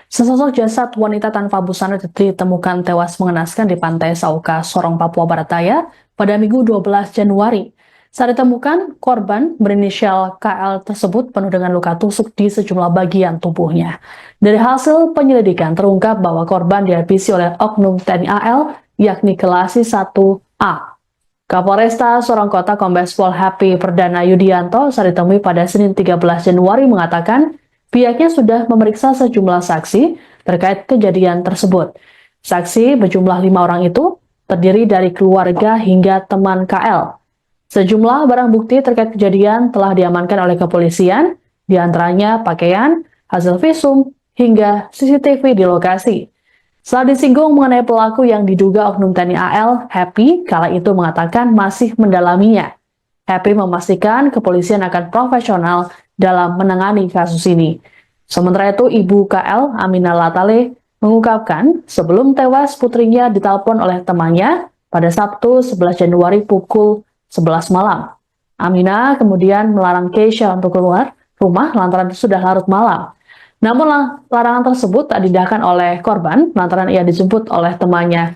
Sesosok jasad wanita tanpa busana ditemukan tewas mengenaskan di pantai Sauka, Sorong, Papua Barat Daya pada Minggu 12 Januari. Saat ditemukan, korban berinisial KL tersebut penuh dengan luka tusuk di sejumlah bagian tubuhnya. Dari hasil penyelidikan terungkap bahwa korban dihabisi oleh oknum TNI AL, yakni Kelasi 1A. Kapolresta Sorong Kota Kombes Pol Happy Perdana Yudianto saat ditemui pada Senin 13 Januari mengatakan pihaknya sudah memeriksa sejumlah saksi terkait kejadian tersebut. Saksi berjumlah 5 orang itu terdiri dari keluarga hingga teman KL. Sejumlah barang bukti terkait kejadian telah diamankan oleh kepolisian, diantaranya pakaian, hasil visum, hingga CCTV di lokasi. Saat disinggung mengenai pelaku yang diduga oknum TNI AL, Happy kala itu mengatakan masih mendalaminya. Happy memastikan kepolisian akan profesional dalam menangani kasus ini. Sementara itu, Ibu KL, Aminah Latale, mengungkapkan sebelum tewas putrinya ditelepon oleh temannya pada Sabtu 11 Januari pukul 11 malam. Aminah kemudian melarang Keisha untuk keluar rumah lantaran sudah larut malam. Namun larangan tersebut tak didahkan oleh korban lantaran ia dijemput oleh temannya.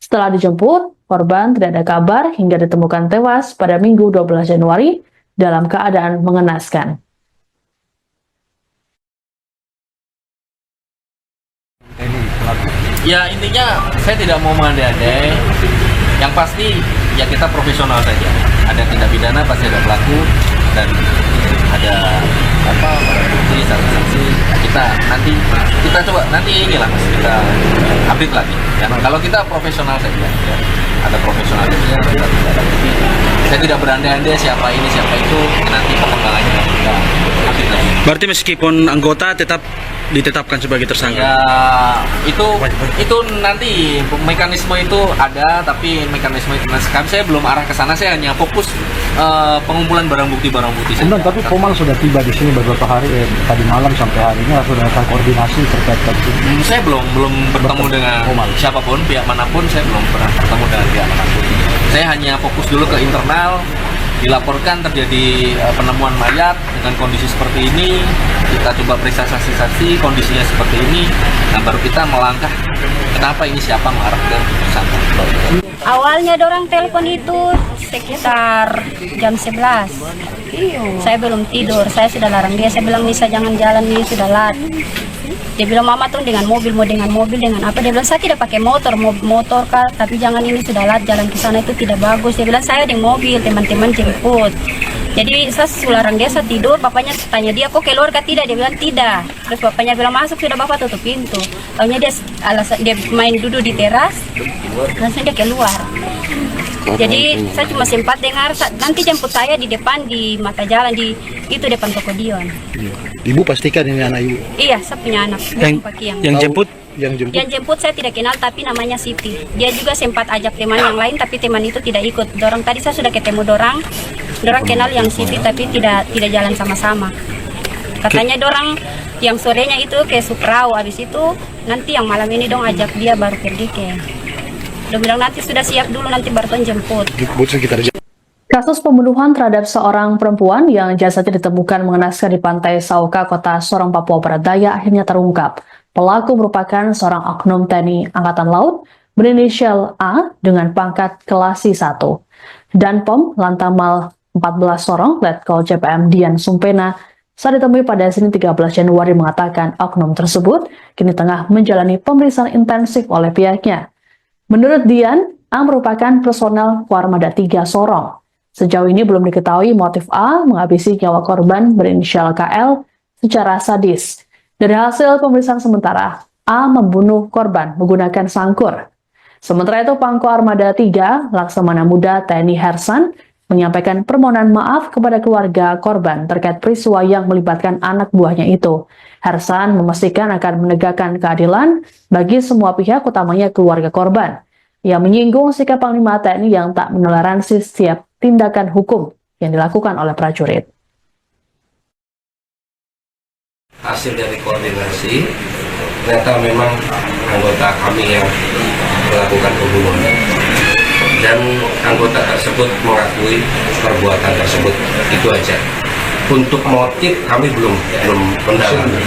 Setelah dijemput, korban tidak ada kabar hingga ditemukan tewas pada Minggu 12 Januari dalam keadaan mengenaskan. Ya intinya saya tidak mau mengandai-andai. Yang pasti ya kita profesional saja. Ada tindak pidana pasti ada pelaku dan ada barang bukti, saksi. Kita coba nanti inilah mas kita update lagi. Ya, kalau kita profesional saja, ya, ada profesionalisnya. Saya tidak berandai-andai siapa ini siapa itu. Nanti perkembangannya kita update lagi. Berarti meskipun anggota tetap ditetapkan sebagai tersangka? Ya itu nanti mekanisme itu ada, tapi mekanisme itu saya belum arah ke sana. Saya hanya fokus pengumpulan barang bukti saja. Tapi Komal sudah tiba di sini beberapa hari tadi malam sampai hari ini sudah akan koordinasi terkait ini. Saya belum bertemu dengan Komal. Siapapun, pihak manapun. Saya belum pernah bertemu dengan pihak manapun. Saya hanya fokus dulu ke internal. Dilaporkan terjadi penemuan mayat dengan kondisi seperti ini, kita coba periksa saksi-saksi kondisinya seperti ini, nah baru kita melangkah kenapa ini siapa mengarah ke tersangka. Awalnya dorang telepon itu sekitar jam 11. Saya belum tidur, saya sudah larang dia, saya bilang Nisa jangan jalan nih, sudah lat. Dia bilang mama tuh dengan mobil dengan apa, dia bilang saya tidak pakai motor kah, tapi jangan ini sudah lat, jalan ke sana itu tidak bagus. Dia bilang saya dengan mobil, teman-teman jemput. Jadi saya larang dia, saya tidur, bapaknya tanya dia kok keluar kah, tidak, dia bilang tidak. Terus bapaknya bilang masuk, sudah bapak tutup pintu. Taunya dia main duduk di teras, langsung dia keluar. Jadi saya cuma sempat dengar nanti jemput saya di depan di mata jalan di itu depan toko Dion. Ibu pastikan ini anak ibu. Iya, saya punya anak. Yang jemput? Yang jemput saya tidak kenal tapi namanya Siti. Dia juga sempat ajak teman yang lain tapi teman itu tidak ikut. Dorang tadi saya sudah ketemu dorang kenal yang Siti tapi tidak jalan sama-sama. Katanya dorang yang sorenya itu ke Suprau, habis itu nanti yang malam ini dong ajak dia baru pergi ke. Udah bilang nanti sudah siap dulu nanti baru jemput. Kasus pembunuhan terhadap seorang perempuan yang jasadnya ditemukan mengenaskan di pantai Sauka, Kota Sorong, Papua Barat Daya akhirnya terungkap. Pelaku merupakan seorang oknum TNI Angkatan Laut berinisial A dengan pangkat Kelasi 1. Danpom Lantamal 14 Sorong, Letkol CPM Dian Sumpena, saat ditemui pada Senin 13 Januari mengatakan oknum tersebut kini tengah menjalani pemeriksaan intensif oleh pihaknya. Menurut Dian, A merupakan personel Warmada 3 Sorong. Sejauh ini belum diketahui motif A menghabisi nyawa korban berinisial KL secara sadis. Dari hasil pemeriksaan sementara, A membunuh korban menggunakan sangkur. Sementara itu, Pangko Armada 3, Laksamana Muda TNI Hersan, menyampaikan permohonan maaf kepada keluarga korban terkait peristiwa yang melibatkan anak buahnya itu. Hersan memastikan akan menegakkan keadilan bagi semua pihak, utamanya keluarga korban. Ia menyinggung sikap Panglima TNI yang tak menoleransi setiap tindakan hukum yang dilakukan oleh prajurit. Hasil dari koordinasi, ternyata memang anggota kami yang melakukan pembunuhan. Dan anggota tersebut mengakui perbuatan tersebut, itu aja. Untuk motif kami belum mendalami.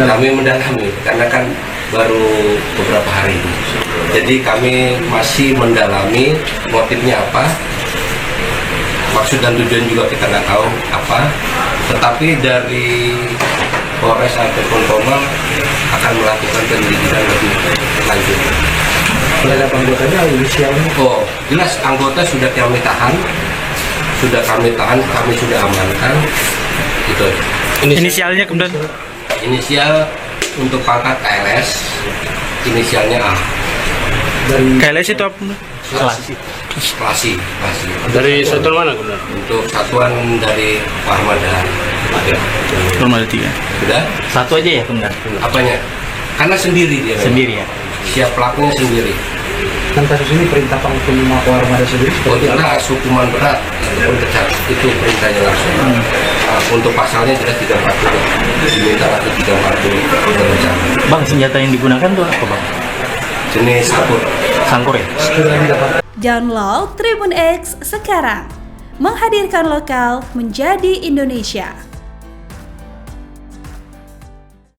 Kami mendalami karena kan baru beberapa hari ini. Jadi kami masih mendalami motifnya apa, maksud dan tujuan juga kita nggak tahu apa. Tetapi dari Polres ataupun Polma akan melakukan penyelidikan lebih lanjut. Terhadap anggotanya inisialnya. Oh, jelas anggota sudah kami tahan, kami sudah amankan. Itu. Inisialnya kemudian Inisial untuk pangkat KLS, inisialnya A. Dari KLS itu apa? Klasi. Dari satuan mana kemudian? Untuk satuan dari Armada. Normal 3. Sudah? Satu aja ya kemudian? Apanya? Karena sendiri dia. Sendiri ya? Siap pelakunya sendiri. kan kasus ini perintah Panglima Mako Armada sendiri Oh, seperti apa? jelas hukuman berat ataupun pecat itu perintahnya langsung. Untuk pasalnya jelas 340 diminta atau 340 berencana. Bang, senjata yang digunakan tuh apa bang? Jenis sangkur. Sangkur ya? Download Tribun X sekarang. Menghadirkan lokal menjadi Indonesia.